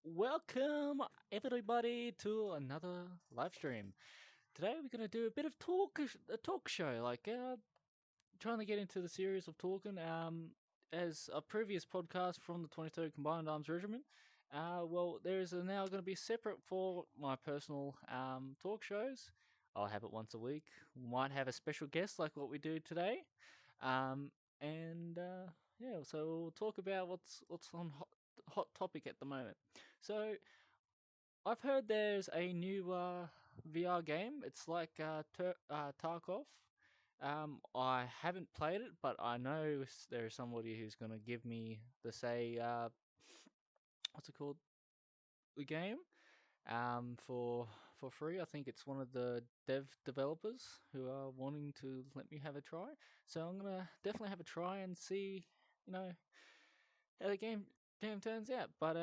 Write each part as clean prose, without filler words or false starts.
Welcome everybody to another live stream. Today we're gonna do a bit of a talk show, trying to get into the series of talking. As a previous podcast from the 23rd Combined Arms Regiment. There is now going to be separate for my personal talk shows. I'll have it once a week. We might have a special guest like what we do today. Um, and yeah, so we'll talk about what's on hot topic at the moment. So I've heard there's a new VR game. It's like Tarkov. I haven't played it, but I know there's somebody who's gonna give me the say. What's it called? The game. For free. I think it's one of the developers who are wanting to let me have a try. So I'm gonna definitely have a try and see, you know, how the game turns out. But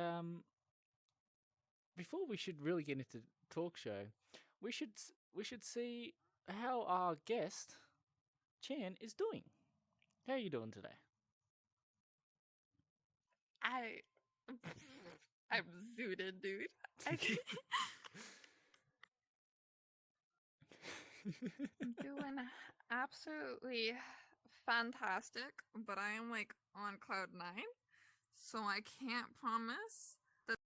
before we should really get into talk show, we should see how our guest Chan is doing. How are you doing today? I I'm zooted, dude. I'm doing absolutely fantastic, but I am like on cloud 9, so I can't promise that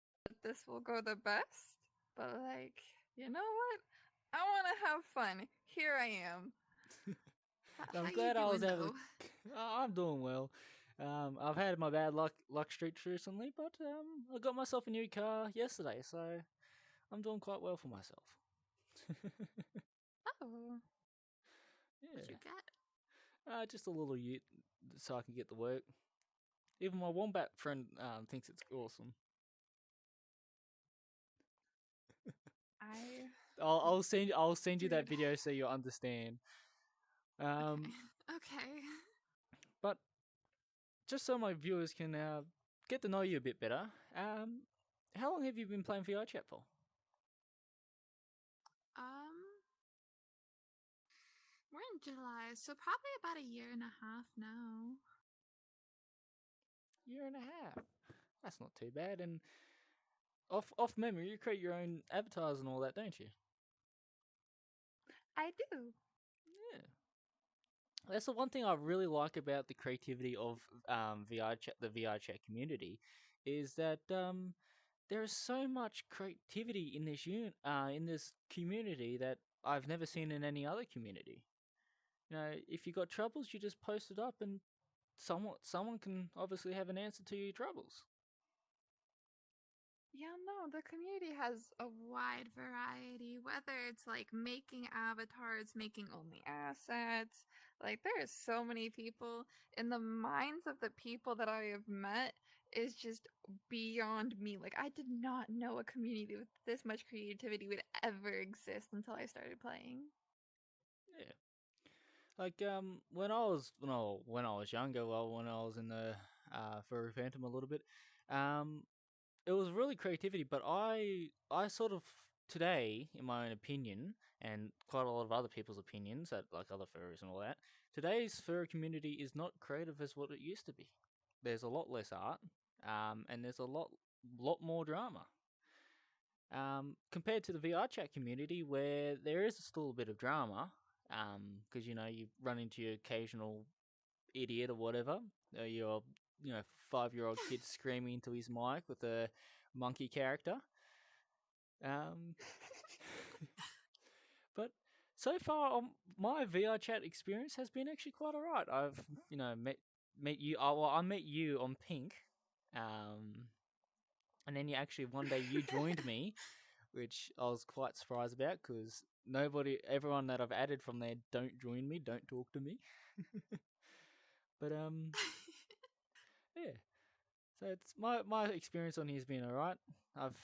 this will go the best. But like, you know what? I want to have fun. Here I am. I'm How you glad I was doing able. though? I'm doing well. I've had my bad luck streaks recently, but I got myself a new car yesterday, so I'm doing quite well for myself. Oh, what'd Yeah, you get? just a little ute so I can get to work. Even my wombat friend thinks it's awesome. I I'll send you that Rude. video so you'll understand. Okay. Um, Okay. but just so my viewers can get to know you a bit better. How long have you been playing VR chat for? Um, We're in July, so probably about a year and a half now. Year and a half. That's not too bad. And off memory, you create your own avatars and all that, don't you? I do. Yeah. That's the one thing I really like about the creativity of the VR chat community, is that there is so much creativity in in this community that I've never seen in any other community. If you got troubles, you just post it up, and someone can obviously have an answer to your troubles. Yeah, no, the community has a wide variety, whether it's like making avatars, making only assets. Like, there are so many people, and the minds of the people that I have met is just beyond me. Like, I did not know a community with this much creativity would ever exist until I started playing. Yeah. Like when I was younger, when I was in the Furry Phantom a little bit, um, it was really creativity. But I sort of today, in my own opinion, and quite a lot of other people's opinions, that like other furries and all that, today's furry community is not creative as what it used to be. There's a lot less art, and there's a lot more drama. Compared to the VR chat community, where there is still a bit of drama, because you run into your occasional idiot or whatever, your 5-year-old kid screaming into his mic with a monkey character. Um, but so far, my VR chat experience has been actually quite alright. I've met you. I met you on Pink, and then one day you joined me, which I was quite surprised about because everyone that I've added from there don't join me, don't talk to me. But yeah. So it's my experience on here has been alright. I've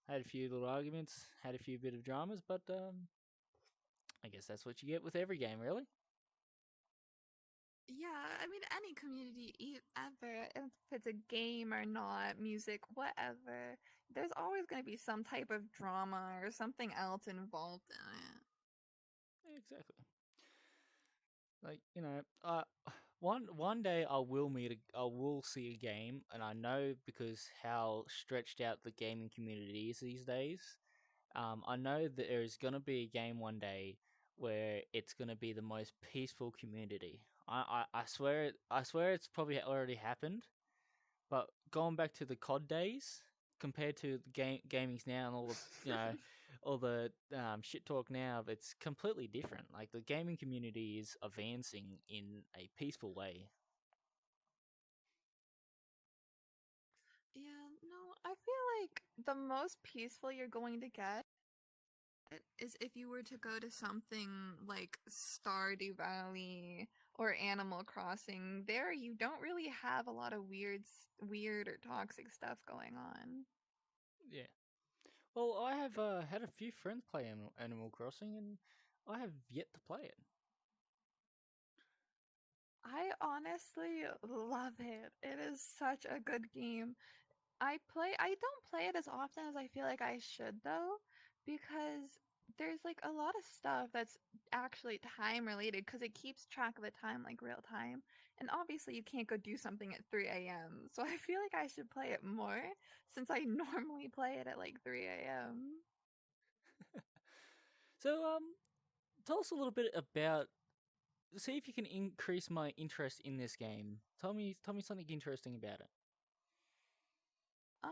had a few little arguments, had a few bit of dramas, but I guess that's what you get with every game, really. Yeah, I mean, any community, ever, if it's a game or not, music, whatever, there's always going to be some type of drama or something else involved in it. Yeah, exactly. Like one day I will see a game, and I know because how stretched out the gaming community is these days. I know that there is gonna be a game one day where it's gonna be the most peaceful community. I swear it's probably already happened. But going back to the COD days, compared to the gamings now and all the all the shit talk now, it's completely different. Like the gaming community is advancing in a peaceful way. Yeah, no, I feel like the most peaceful you're going to get is if you were to go to something like Stardew Valley or Animal Crossing. There, you don't really have a lot of weird or toxic stuff going on. Yeah. Well, I have had a few friends play Animal Crossing, and I have yet to play it. I honestly love it. It is such a good game. I don't play it as often as I feel like I should though, because there's like a lot of stuff that's actually time related because it keeps track of the time like real time. And obviously you can't go do something at 3 a.m. So I feel like I should play it more since I normally play it at like 3 a.m. So, tell us a little bit about. See if you can increase my interest in this game. Tell me something interesting about it. Um,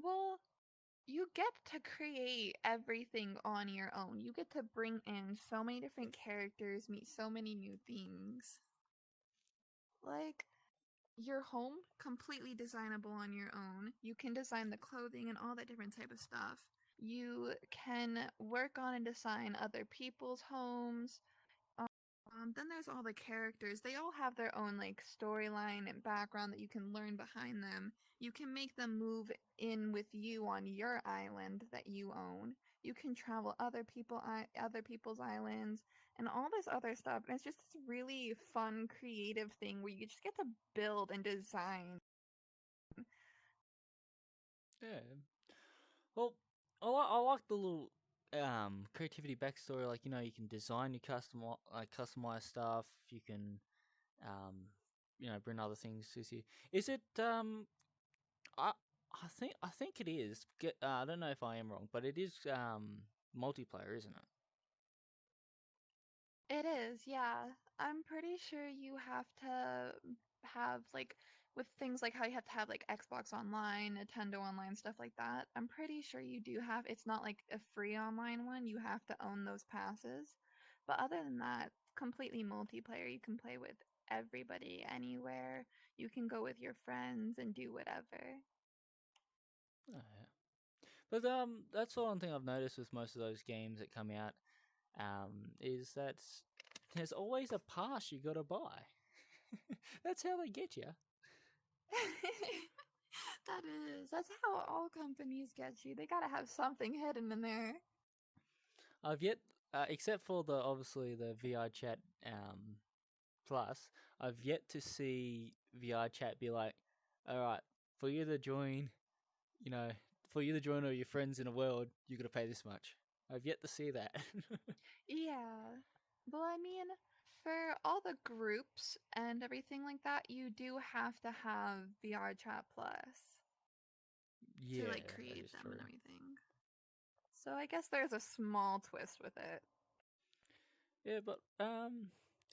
well, you get to create everything on your own. You get to bring in so many different characters, meet so many new things. Like, your home completely designable on your own. You can design the clothing and all that different type of stuff. You can work on and design other people's homes. Then there's all the characters. They all have their own like storyline and background that you can learn behind them. You can make them move in with you on your island that you own. You can travel other people's islands and all this other stuff. And it's just this really fun, creative thing where you just get to build and design. Yeah. Well, I like the little creativity backstory. Like you can design your customize stuff. You can um bring other things to you. Is it I I think it is. I don't know if I am wrong, but it is multiplayer, isn't it? It is, yeah. I'm pretty sure you have to have like with things like how you have to have like Xbox Online, Nintendo Online, stuff like that. I'm pretty sure you do have it's not like a free online one. You have to own those passes. But other than that, completely multiplayer. You can play with everybody anywhere. You can go with your friends and do whatever. Oh, yeah. But that's one thing I've noticed with most of those games that come out. Is that there's always a pass you gotta buy. That's how they get you. That is. That's how all companies get you. They gotta have something hidden in there. I've yet, except for the obviously the VR chat plus, I've yet to see VR chat be like, all right, for you to join, you know, for you to join all your friends in a world, you gotta pay this much. I've yet to see that. Yeah. Well, I mean, for all the groups and everything like that, you do have to have VR Chat Plus to Yeah, like that create is them and true. everything. So I guess there's a small twist with it. Yeah, but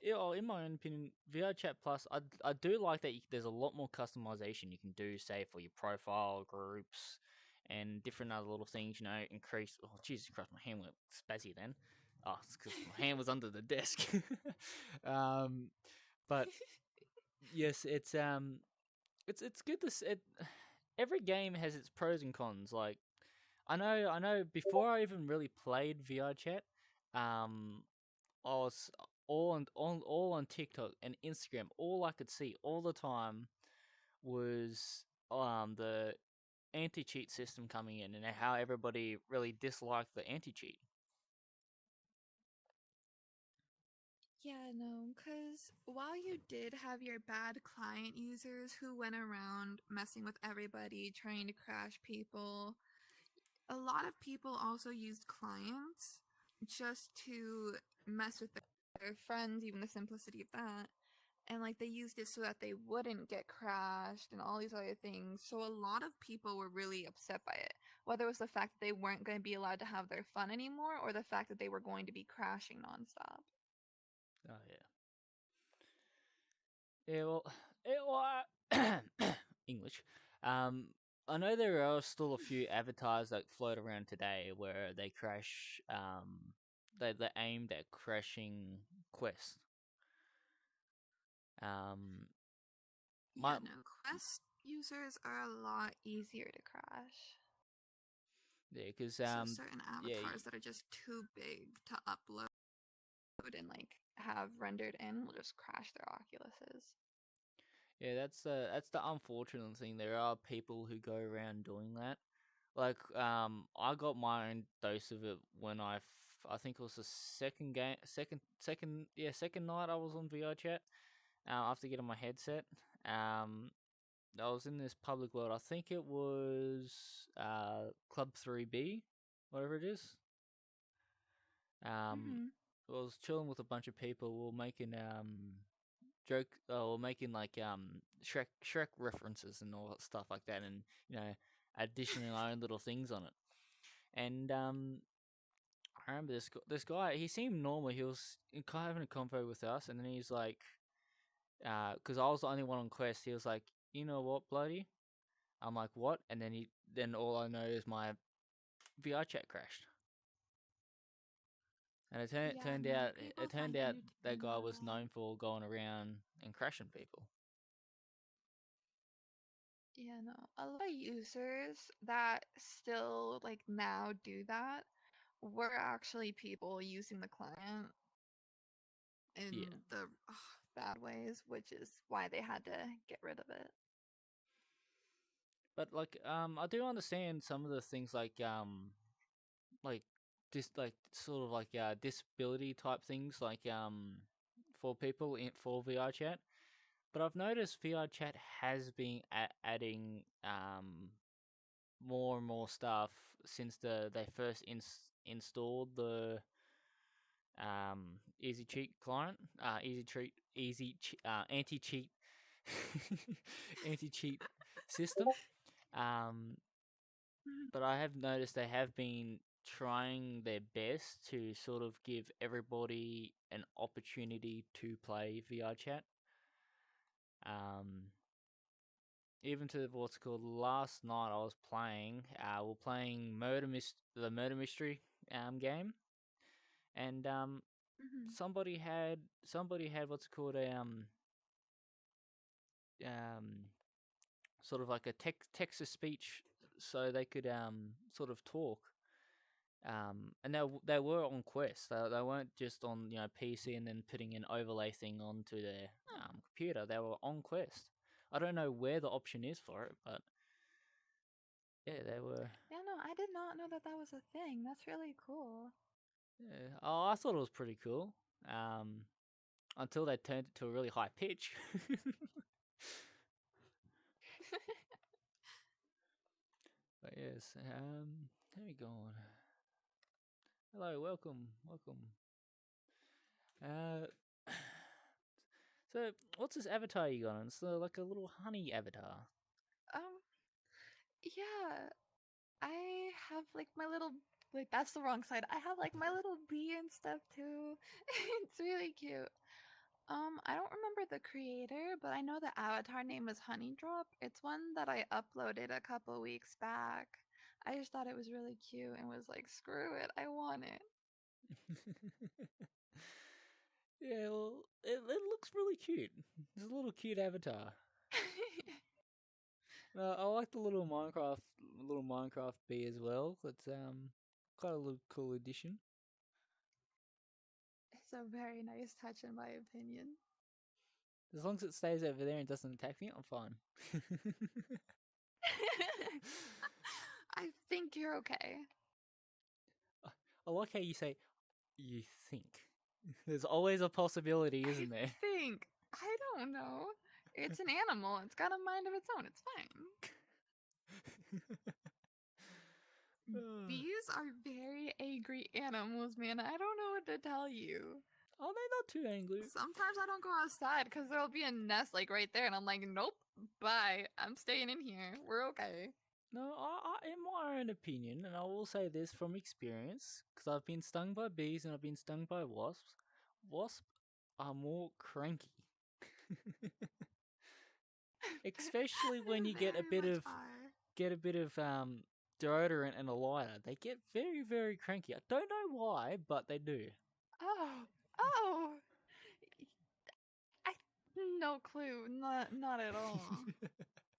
yeah, well, in my own opinion, VR Chat Plus, I do like that there's a lot more customization you can do, say for your profile groups and different other little things. Increase. Oh Jesus Christ, my hand went spazzy then. Oh, it's because my hand was under the desk. um, but yes, it's good to every game has its pros and cons. Like I know. Before I even really played VR Chat, um, I was all on TikTok and Instagram. All I could see all the time was the anti cheat system coming in and how everybody really disliked the anti cheat. Yeah, no, because while you did have your bad client users who went around messing with everybody, trying to crash people, a lot of people also used clients just to mess with their friends, even the simplicity of that. and like they used it so that they wouldn't get crashed and all these other things. So a lot of people were really upset by it, whether it was the fact that they weren't going to be allowed to have their fun anymore or the fact that they were going to be crashing nonstop. Oh yeah. Yeah, English. I know there are still a few avatars that float around today where they crash. They're aimed at crashing Quest. My Yeah, no, Quest users are a lot easier to crash. yeah, because So certain yeah, avatars that are just too big to upload and like have rendered in will just crash their Oculuses. yeah. That's the unfortunate thing. There are people who go around doing that. Like I got my own dose of it when I think it was the second game, second night I was on VR chat. After getting my headset, I was in this public world. I think it was Club 3B, whatever it is. Mm-hmm. I was chilling with a bunch of people. We were making joke, or making like Shrek references and all that stuff like that, and additioning our own little things on it. And I remember this guy. He seemed normal. He was kind of having a convo with us, and then he's like, because I was the only one on Quest. He was like, you know what, bloody? I'm like, what? And then all I know is my VR chat crashed. And Yeah, no, people it turned find out that entertainment guy out of was that. known for going around and crashing people. Yeah, no. A lot of users that still like now do that were actually people using the client Yeah, in the bad ways, which is why they had to get rid of it. but like I do understand some of the things like like sort of like disability type things like for people in for VR chat. But I've noticed VR chat has been adding more and more stuff since they first installed the easy cheat client, anti cheat anti cheat system. Um, but I have noticed they have been trying their best to sort of give everybody an opportunity to play VR chat. Um, Even to what's called last night, I was playing. We're playing the murder mystery game, and Mm-hmm. somebody had what's called a um sort of like a text to speech, so they could sort of talk. And they were on Quest. They weren't just on PC and then putting an overlay thing onto their Oh, computer. They were on Quest. I don't know where the option is for it, but yeah, they were. yeah, no, I did not know that that was a thing. That's really cool. Yeah. Oh, I thought it was pretty cool. Um, until they turned it to a really high pitch. But yes, how we going? Hello, welcome. Uh, so what's this avatar you got on? It's like a little honey avatar. um, yeah, I have like my little wait, that's the wrong side. I have like my little bee and stuff too. It's really cute. I don't remember the creator, but I know the avatar name is Honeydrop. It's one that I uploaded a couple weeks back. I just thought it was really cute and was like, screw it, I want it. Yeah, well, it looks really cute. It's a little cute avatar. I like the little Minecraft bee as well. It's quite a little cool addition. It's a very nice touch, in my opinion. As long as it stays over there and doesn't attack me, I'm fine. I think you're okay. I like how you say you think. There's always a possibility, I isn't there? think. I don't know. It's an animal. It's got a mind of its own. It's fine. Uh, Bees are very angry animals, man. I don't know what to tell you. Are they not too angry? Sometimes I don't go outside because there'll be a nest like right there, and I'm like, nope, bye. I'm staying in here. We're okay. No, in my own opinion, and I will say this from experience, because I've been stung by bees and I've been stung by wasps. Wasps are more cranky. Especially when you get a Very bit much of are. deodorant and a lighter. They get very, very cranky. I don't know why, but they do. Oh, I no clue. Not at all.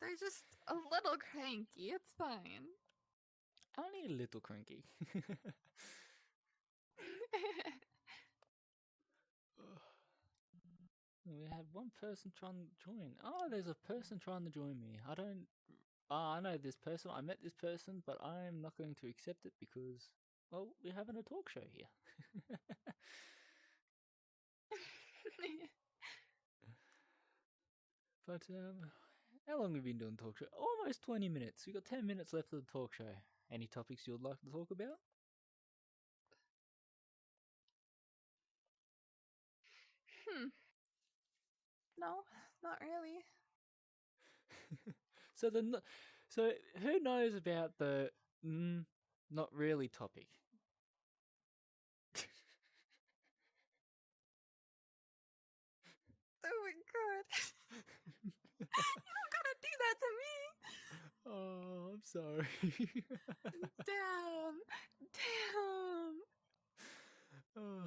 They're just a little cranky. It's fine. Only a little cranky. We have one person trying to join. Oh, there's a person trying to join me. I don't. I know this person. I met this person, but I'm not going to accept it because, well, we're having a talk show here. But how long have we been doing talk show? Almost 20 minutes. We got 10 minutes left of the talk show. Any topics you would like to talk about? No, not really. So who knows about the not really topic? Oh my god. You don't gotta do that to me. Oh, I'm sorry. Damn. Oh,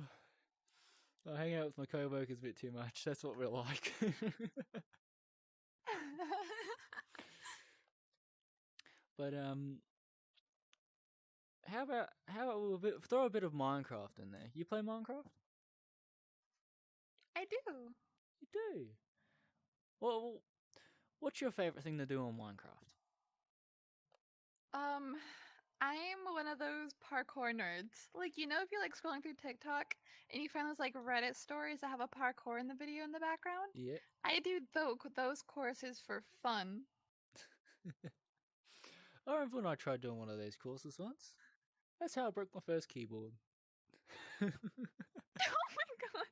I hang out with my co-workers a bit too much. That's what we're like. But how about throw a bit of Minecraft in there? You play Minecraft? I do. You do. Well, what's your favorite thing to do on Minecraft? I'm one of those parkour nerds. Like, you know, if you're like scrolling through TikTok and you find those like Reddit stories that have a parkour in the video in the background, Yeah. I do those courses for fun. I remember when I tried doing one of those courses once. That's how I broke my first keyboard. Oh my god.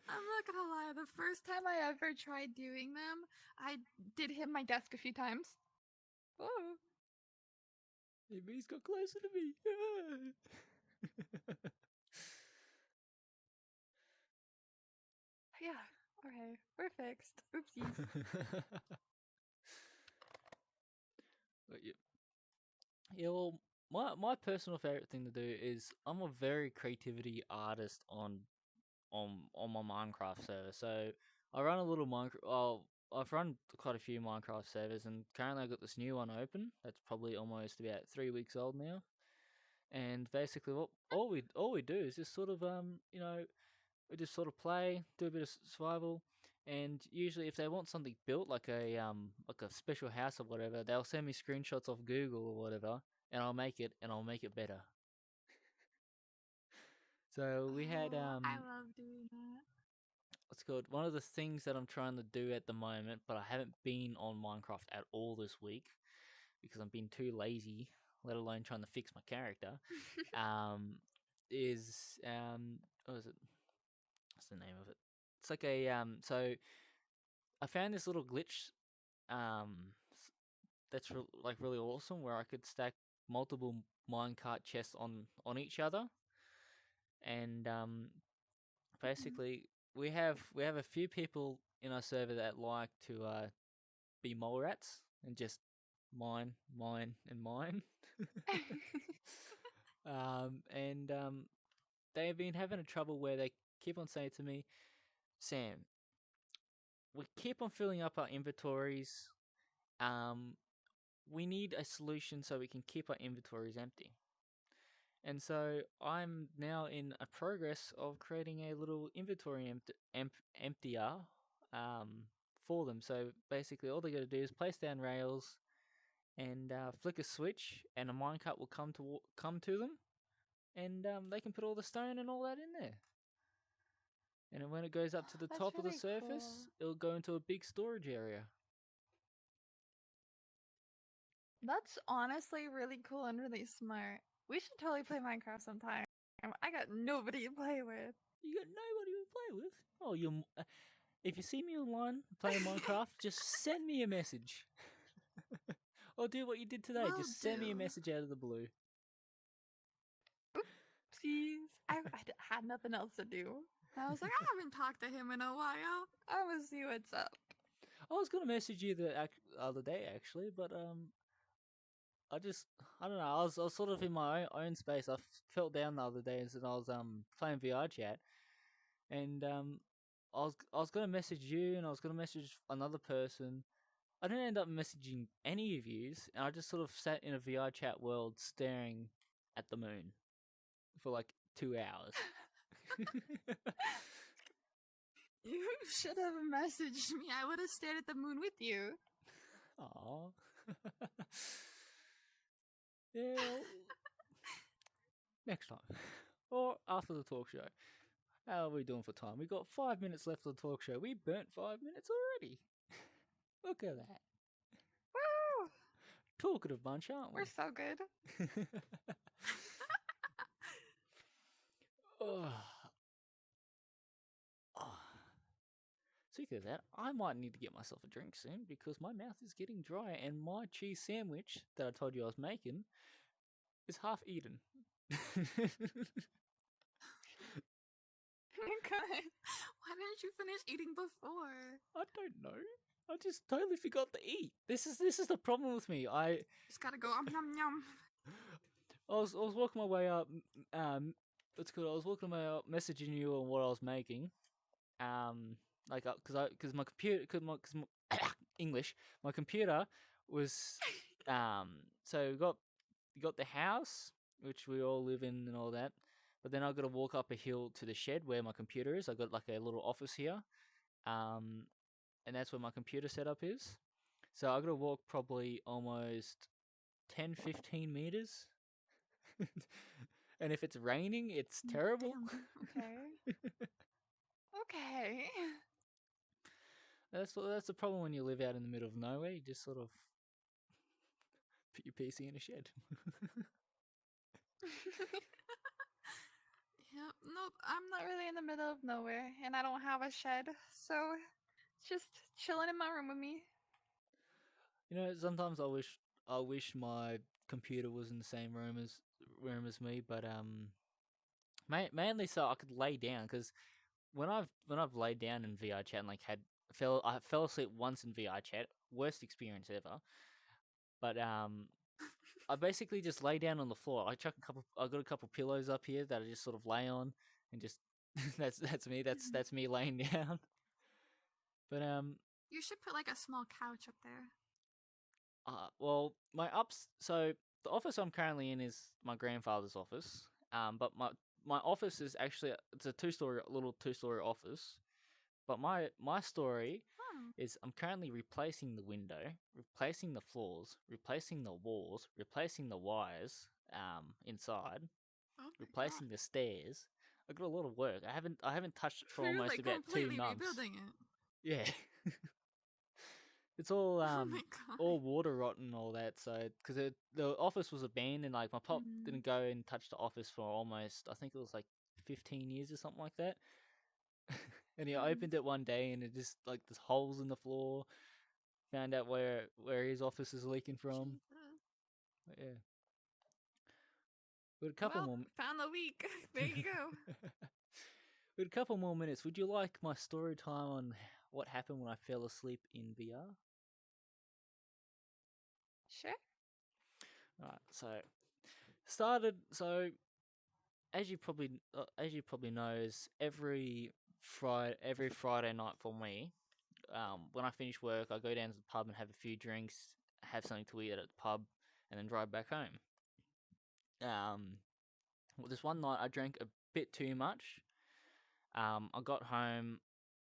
I'm not gonna lie, the first time I ever tried doing them, I did hit my desk a few times. Oh. Hey, bees got closer to me. Yeah, okay, we're fixed. Oopsies. But yeah, well, my personal favorite thing to do is I'm a very creativity artist on my Minecraft server. So I run a little Minecraft. I've run quite a few Minecraft servers, and currently I got this new one open. That's probably almost about 3 weeks old now. And basically, what all we do is just sort of we just sort of play, do a bit of survival, and usually if they want something built like a special house or whatever, they'll send me screenshots of Google or whatever, and I'll make it better. So we had Oh, I love doing that. what's it called, one of the things that I'm trying to do at the moment, but I haven't been on Minecraft at all this week because I'm being too lazy, let alone trying to fix my character. Is what is it? What's the name of it? It's like a so I found this little glitch that's like really awesome where I could stack multiple minecart chests on each other, and basically we have a few people in our server that like to be mole rats and just mine, and mine. And they've been having a trouble where they keep on saying to me, Sam, we keep on filling up our inventories. Um, we need a solution so we can keep our inventories empty. And so I'm now in a progress of creating a little inventory emptier for them. So basically, all they got to do is place down rails and flick a switch, and a minecart will come to them, and they can put all the stone and all that in there. And then when it goes up to the That's top of the really cool. surface, it'll go into a big storage area. That's honestly really cool and really smart. We should totally play Minecraft sometime. I got nobody to play with. You got nobody to play with. Oh, if you see me online playing Minecraft, just send me a message. Or do what you did today. Will Just send me a do. message out of the blue. Oopsies. Had nothing else to do. I was like, I haven't talked to him in a while. I'm gonna see what's up. I was gonna message you the other day actually, but I don't know. I was sort of in my own space. I felt down the other day, and I was playing VR chat, and I was gonna message you, and I was gonna message another person. I didn't end up messaging any of yous, and I just sort of sat in a VR chat world staring at the moon for like 2 hours. You should have messaged me. I would have stared at the moon with you. Aww. Yeah. Well, next time, or after the talk show. How are we doing for time? We got 5 minutes left of the talk show. We burnt 5 minutes already. Look at that. Woo! Talkative bunch, aren't we? We're so good. Oh. Oh. Speaking of that, I might need to get myself a drink soon because my mouth is getting dry and my cheese sandwich that I told you I was making is half eaten. Good. Why didn't you finish eating before? I don't know. I just totally forgot to eat. This is the problem with me. Just gotta go yum yum. I was walking my way up. What's good? I was walking my way up, messaging you on what I was making. Like because my computer, cause my English, my computer was So you got the house which we all live in and all that, but then I got to walk up a hill to the shed where my computer is. I got like a little office here, and that's where my computer setup is. So I got to walk probably almost 10-15 meters. And if it's raining, it's terrible. Damn. Okay. Okay. That's the problem when you live out in the middle of nowhere. You just sort of put your PC in a shed. Yep. Nope. I'm not really in the middle of nowhere, and I don't have a shed, so it's just chilling in my room with me. You know, sometimes I wish my computer was in the same room as me, but mainly so I could lay down, because when I've laid down in VR chat and like I fell asleep once in VR chat, worst experience ever. But I basically just lay down on the floor. I got a couple pillows up here that I just sort of lay on and just that's me. That's me laying down. But You should put like a small couch up there. well, so the office I'm currently in is my grandfather's office. But my office is actually it's a little two-story office. But my story is I'm currently replacing the window, replacing the floors, replacing the walls, replacing the wires inside, Oh replacing the stairs. I've got a lot of work. I haven't touched it for You're almost like about 2 completely months. rebuilding it. Yeah. It's all Oh my god. all water rot and all that. So because the office was abandoned, like my pop didn't go and touch the office for almost, I think it was like 15 years or something like that. And he opened it one day and it just like there's holes in the floor. Found out where his office is leaking from. Jesus. But yeah. We had a couple Well, more. found the leak. There you go. We had a couple more minutes. Would you like my story time on what happened when I fell asleep in VR? Sure. Alright, so as you probably know, is every Friday night for me. When I finish work, I go down to the pub and have a few drinks, have something to eat at the pub, and then drive back home. Well, this one night I drank a bit too much. I got home,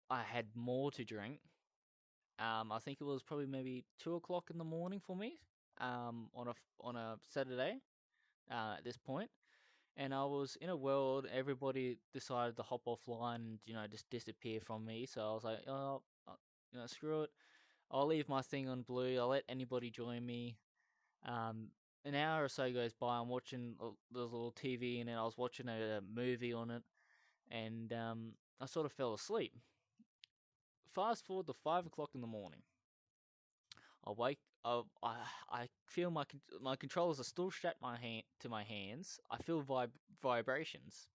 I had more to drink. I think it was probably maybe 2 o'clock in the morning for me. On a Saturday. At this point, and I was in a world. Everybody decided to hop offline and just disappear from me. So I was like, oh, screw it. I'll leave my thing on blue. I'll let anybody join me. An hour or so goes by. I'm watching the little TV, and then I was watching a movie on it. and I sort of fell asleep. Fast forward to 5 o'clock in the morning. I wake. I feel my controllers are still strapped to my hands. I feel vibrations.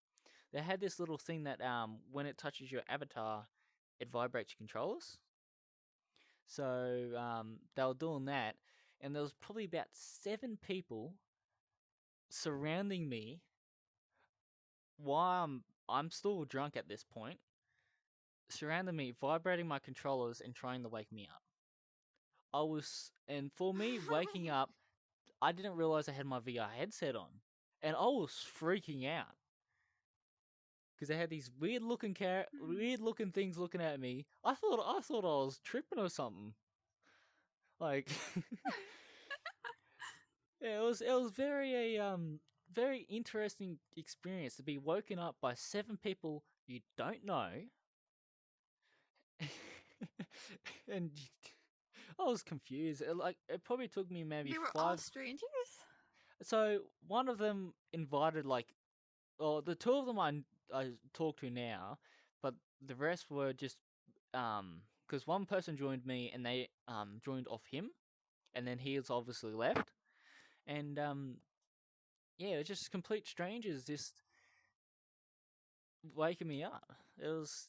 They had this little thing that when it touches your avatar, it vibrates your controllers. So they were doing that, and there was probably about 7 people surrounding me while I'm still drunk at this point, surrounding me, vibrating my controllers and trying to wake me up. And for me waking up, I didn't realize I had my VR headset on, and I was freaking out because they had these weird looking things looking at me. I thought I was tripping or something. Like, yeah, it was very interesting experience to be woken up by 7 people you don't know, and I was confused. It probably took me maybe They were all 5. strangers? So one of them invited the 2 of them I talk to now, but the rest were just because one person joined me and they joined off him, and then he has obviously left, and yeah, it's just complete strangers just waking me up. It was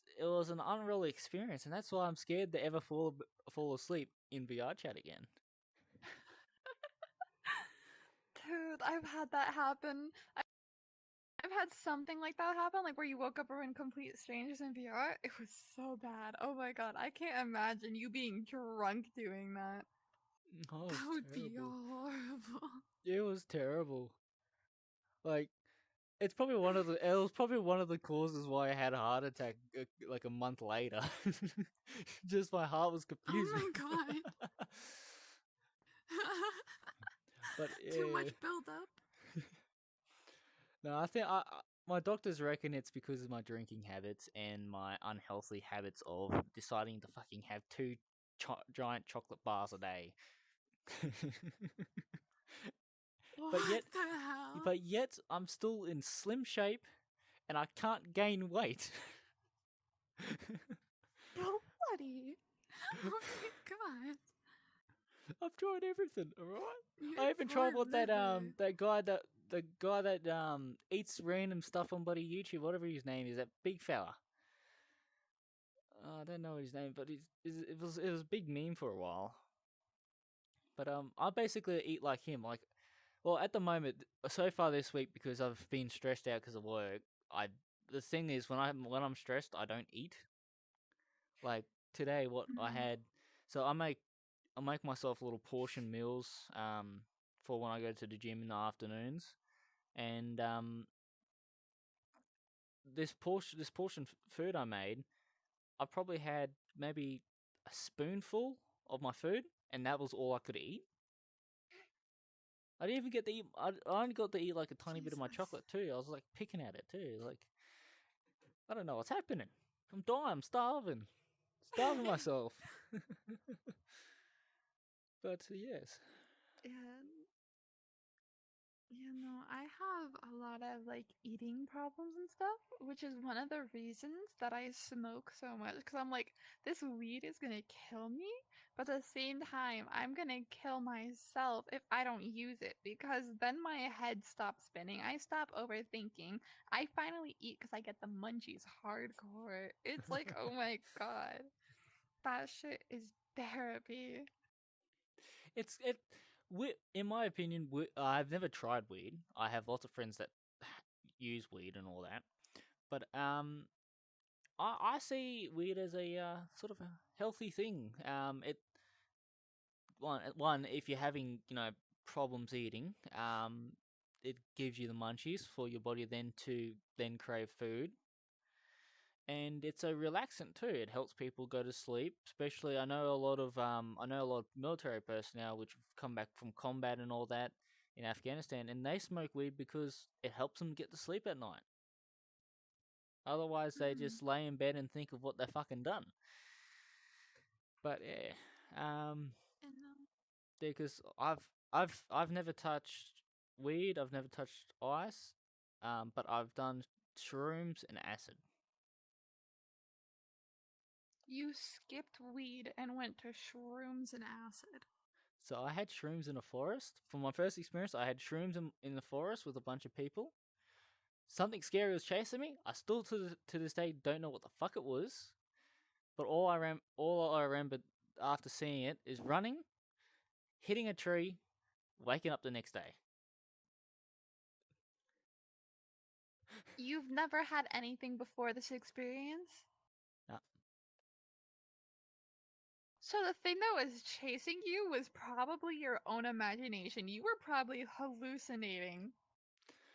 an unreal experience, and that's why I'm scared to ever fall asleep in VR chat again. Dude, I've had that happen. I've had something like that happen, like where you woke up around complete strangers in VR. It was so bad. Oh my god, I can't imagine you being drunk doing that. Oh, it was That would be terrible. horrible. It was terrible. Like it was probably one of the causes why I had a heart attack like a month later. Just my heart was Oh confused. my god. But Too much yeah, build up. no, my doctors reckon it's because of my drinking habits and my unhealthy habits of deciding to fucking have 2 giant chocolate bars a day. but What yet, the hell? but yet, I'm still in slim shape and I can't gain weight. Nobody. Oh my god. I've tried everything, alright? You I even tried poor what liver. the guy that eats random stuff on bloody YouTube, whatever his name is, that big fella. I don't know his name, but it was a big meme for a while. But I basically eat like him. Like, well, at the moment, so far this week, because I've been stressed out because of work. I The thing is, when I'm stressed, I don't eat. Like today, what I Mm. had, so I make myself little portion meals for when I go to the gym in the afternoons, and this portion food I made, I probably had maybe a spoonful of my food, and that was all I could eat. I didn't even get to eat. I only got to eat like a tiny bit of my Jesus. chocolate too. I was like picking at it too. Like, I don't know what's happening. I'm dying. I'm starving myself. But yes. And I have a lot of like eating problems and stuff, which is one of the reasons that I smoke so much. Because I'm like, this weed is gonna kill me, but at the same time, I'm gonna kill myself if I don't use it. Because then my head stops spinning, I stop overthinking, I finally eat because I get the munchies hardcore. It's like, oh my god, that shit is therapy. It's it. In my opinion, I've never tried weed. I have lots of friends that use weed and all that, but I see weed as a sort of a healthy thing. One if you're having problems eating, it gives you the munchies for your body then crave food, and it's a relaxant too. It helps people go to sleep. Especially, I know a lot of military personnel which have come back from combat and all that in Afghanistan, and they smoke weed because it helps them get to sleep at night. Otherwise, they Mm. just lay in bed and think of what they've fucking done. But yeah, And because I've never touched weed. I've never touched ice, but I've done shrooms and acid. You skipped weed and went to shrooms and acid. So I had shrooms in a forest. For my first experience, I had shrooms in the forest with a bunch of people. Something scary was chasing me. I still to this day don't know what the fuck it was. But all I remember after seeing it is running, hitting a tree, waking up the next day. You've never had anything before this experience? No. So the thing that was chasing you was probably your own imagination. You were probably hallucinating.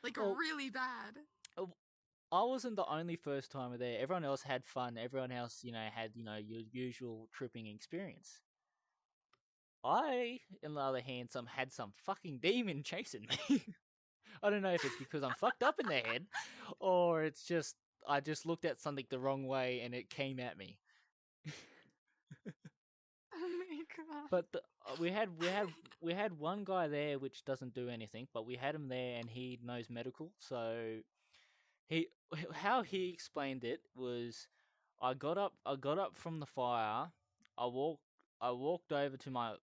Like Well, really bad. I wasn't the only first timer there. Everyone else had fun. Everyone else, had your usual tripping experience. I, on the other hand, had some fucking demon chasing me. I don't know if it's because I'm fucked up in the head, or it's just I just looked at something the wrong way and it came at me. Oh my god. But we had one guy there which doesn't do anything, but we had him there and he knows medical. So he how he explained it was, I got up from the fire. I walked I walked over to my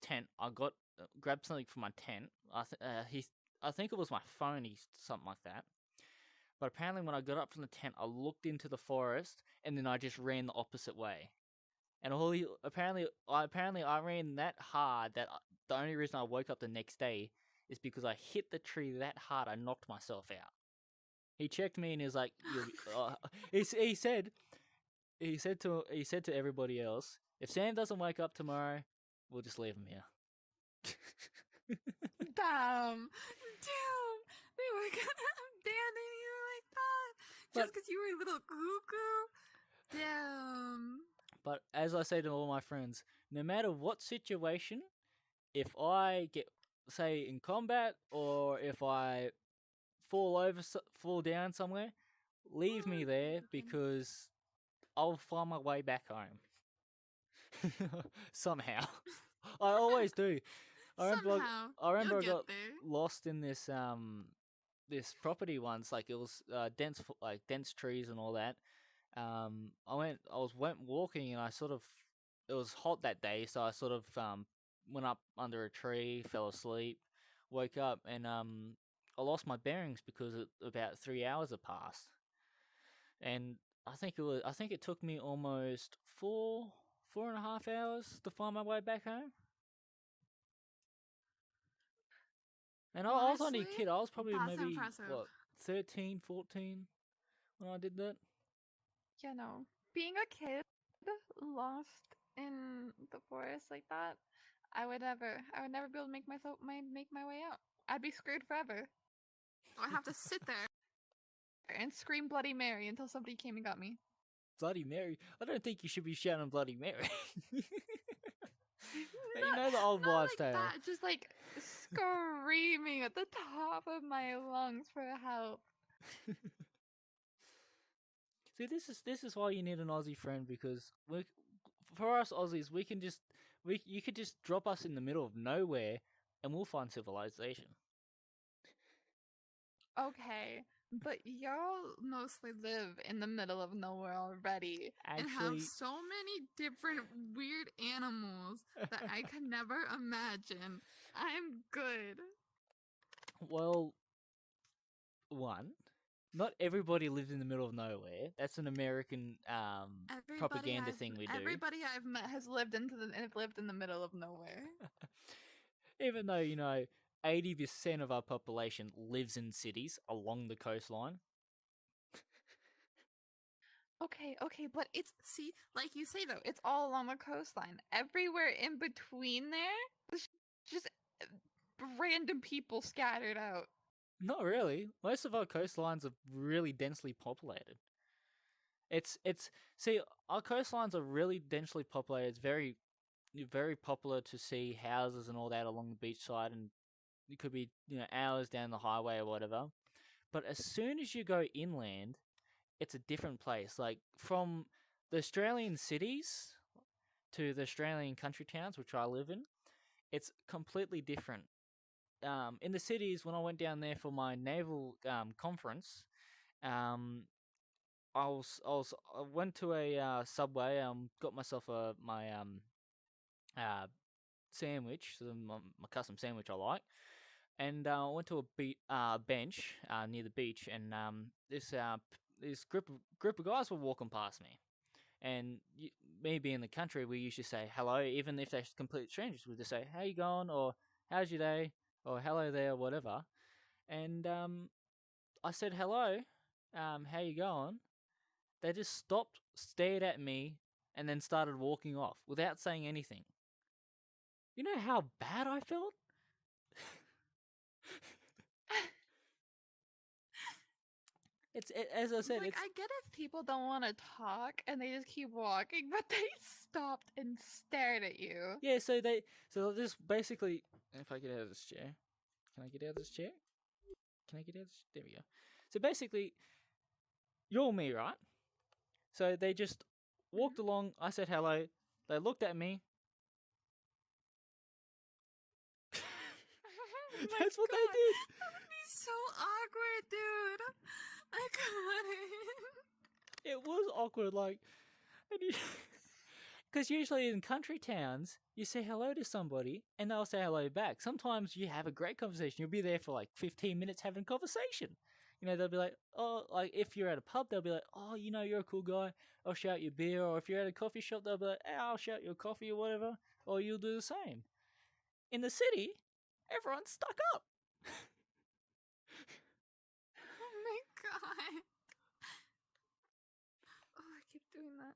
tent. I got grabbed something from my tent. I think it was my phone, something like that. But apparently, when I got up from the tent, I looked into the forest, and then I just ran the opposite way. And apparently I ran that hard that the only reason I woke up the next day is because I hit the tree that hard I knocked myself out. He checked me and he was like, he said he said to everybody else, if Sam doesn't wake up tomorrow, we'll just leave him here. Damn. Damn. They were gonna abandon you like that. Just because you were a little cuckoo. Damn. But as I say to all my friends, no matter what situation, if I get, say, in combat or if I fall down somewhere, leave me there because I'll find my way back home. Somehow. I always do. Somehow. I remember You'll I get got there. lost in this property once. Like it was dense trees and all that. Went walking and it was hot that day, so I sort of went up under a tree, fell asleep, woke up, and I lost my bearings because about 3 hours had passed, and I think it took me almost 4.5 hours to find my way back home. And I was only Honestly, a kid. I was probably that's maybe impressive. 13, 14 when I did that. You know, being a kid lost in the forest like that, I would never be able to make my way out. I'd be screwed forever. I'd have to sit there and scream Bloody Mary until somebody came and got me. Bloody Mary. I don't think you should be shouting Bloody Mary. You Not, know the old not wives' like tale. that, just like screaming at the top of my lungs for help. See, this is why you need an Aussie friend, because for us Aussies, you could just drop us in the middle of nowhere, and we'll find civilization. Okay, but y'all mostly live in the middle of nowhere already and have Actually, so many different weird animals that I could never imagine. I'm good. well, one, not everybody lives in the middle of nowhere. That's an American propaganda thing we do. Everybody I've met has lived in the middle of nowhere. Even though 80% of our population lives in cities along the coastline. Okay, but see, like you say though, it's all along the coastline. Everywhere in between there, there's just random people scattered out. Not really. Most of our coastlines are really densely populated. See, our coastlines are really densely populated. It's very popular to see houses and all that along the beachside, and it could be hours down the highway or whatever. But as soon as you go inland, it's a different place. Like from the Australian cities to the Australian country towns, which I live in, it's completely different. In the cities, when I went down there for my naval conference, um, I went to a Subway. Got myself my uh sandwich, so my custom sandwich I like, and I went to a bench near the beach, and this group of guys were walking past me, and me being in the country, we usually say hello, even if they're complete strangers. We just say, "How you going?" or "How's your day?" or "Hello there," or whatever. And I said hello, how you going? They just stopped, stared at me, and then started walking off without saying anything. You know how bad I felt? As I said, Like, I get if people don't want to talk and they just keep walking, but they stopped and stared at you. yeah. So this basically, if I get out of this chair, can I get out of this chair? Can I get out of this? There we go. So basically, you're me, right? So they just walked along. I said hello. They looked at me. Oh my That's what God. they did. That would be so awkward, dude. I couldn't. It was awkward, like, because usually in country towns, you say hello to somebody and they'll say hello back. Sometimes you have a great conversation. You'll be there for like 15 minutes having conversation. You know, they'll be like, oh, like if you're at a pub, they'll be like, oh, you know, you're a cool guy. I'll shout you a beer. Or if you're at a coffee shop, they'll be like, hey, I'll shout you a coffee or whatever. Or you'll do the same. In the city, everyone's stuck up. Oh my God. Oh, I keep doing that.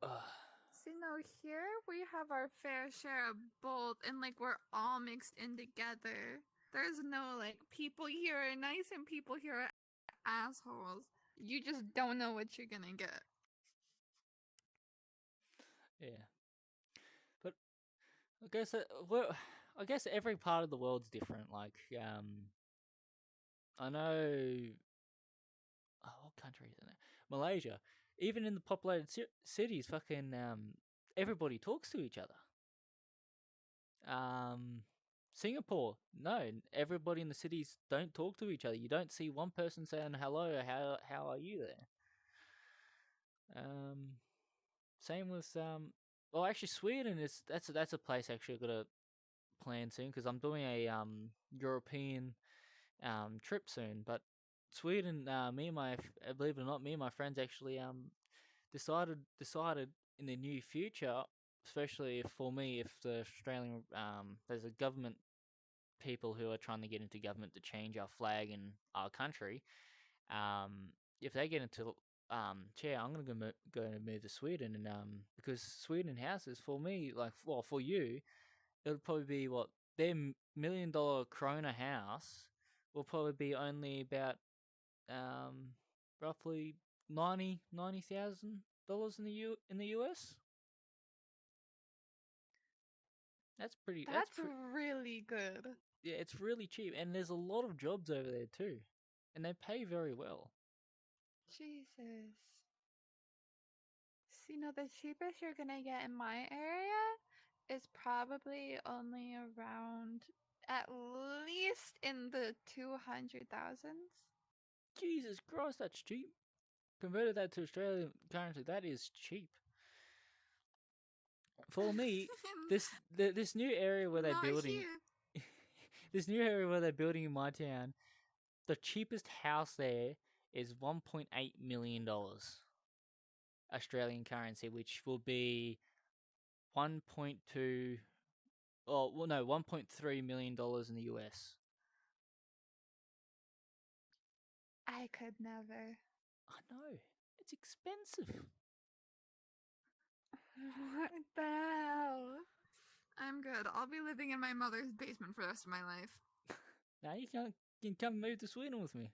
See, now here we have our fair share of both, and like we're all mixed in together. There's no like people here are nice and people here are assholes. You just don't know what you're gonna get. Yeah. But I guess every part of the world's different. Like, I know. Oh, what country is it? Malaysia. Even in the populated cities, fucking everybody talks to each other. Singapore, no, everybody in the cities don't talk to each other. You don't see one person saying hello. Or how are you there? Same with Well, actually, Sweden is that's a place actually I've got to plan soon because I'm doing a European trip soon. But Sweden, believe it or not, me and my friends actually decided in the near future, especially for me, if the Australian there's a government people who are trying to get into government to change our flag in our country. If they get into chair, I'm gonna go and move to Sweden, and because Sweden houses for me, like, well, for you, it would probably be what their $1 million krona house will probably be only about roughly $90,000 in the US. That's pretty. That's really good. Yeah, it's really cheap, and there's a lot of jobs over there too, and they pay very well. Jesus. See, no, the cheapest you're gonna get in my area is probably only around at least in the 200,000s. Jesus Christ, that's cheap. Converted that to Australian currency, that is cheap. For me, this new area where they're Not building, here. this new area where they're building in my town, the cheapest house there is $1.8 million Australian currency, which will be 1.2. Oh, well, no, $1.3 million in the US. I could never. I know, it's expensive. What the hell? I'm good. I'll be living in my mother's basement for the rest of my life. Now you can come move to Sweden with me.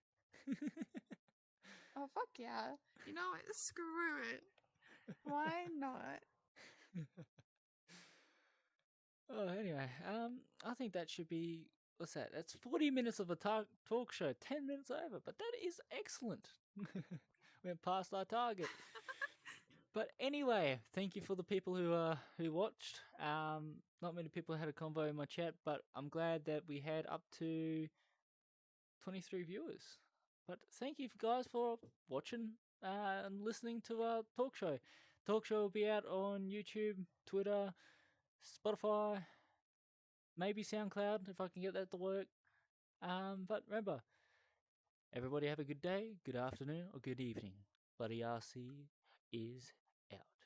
Oh, fuck yeah. You know what? Screw it. Why not? Oh, anyway, I think that should be, what's that? That's 40 minutes of a talk show, 10 minutes over, but that is excellent. Went past our target. But anyway, thank you for the people who watched. Not many people had a convo in my chat, but I'm glad that we had up to 23 viewers. But thank you guys for watching and listening to our talk show. Talk show will be out on YouTube, Twitter, Spotify, maybe SoundCloud if I can get that to work. But remember, everybody have a good day, good afternoon, or good evening. Bloody RC is out.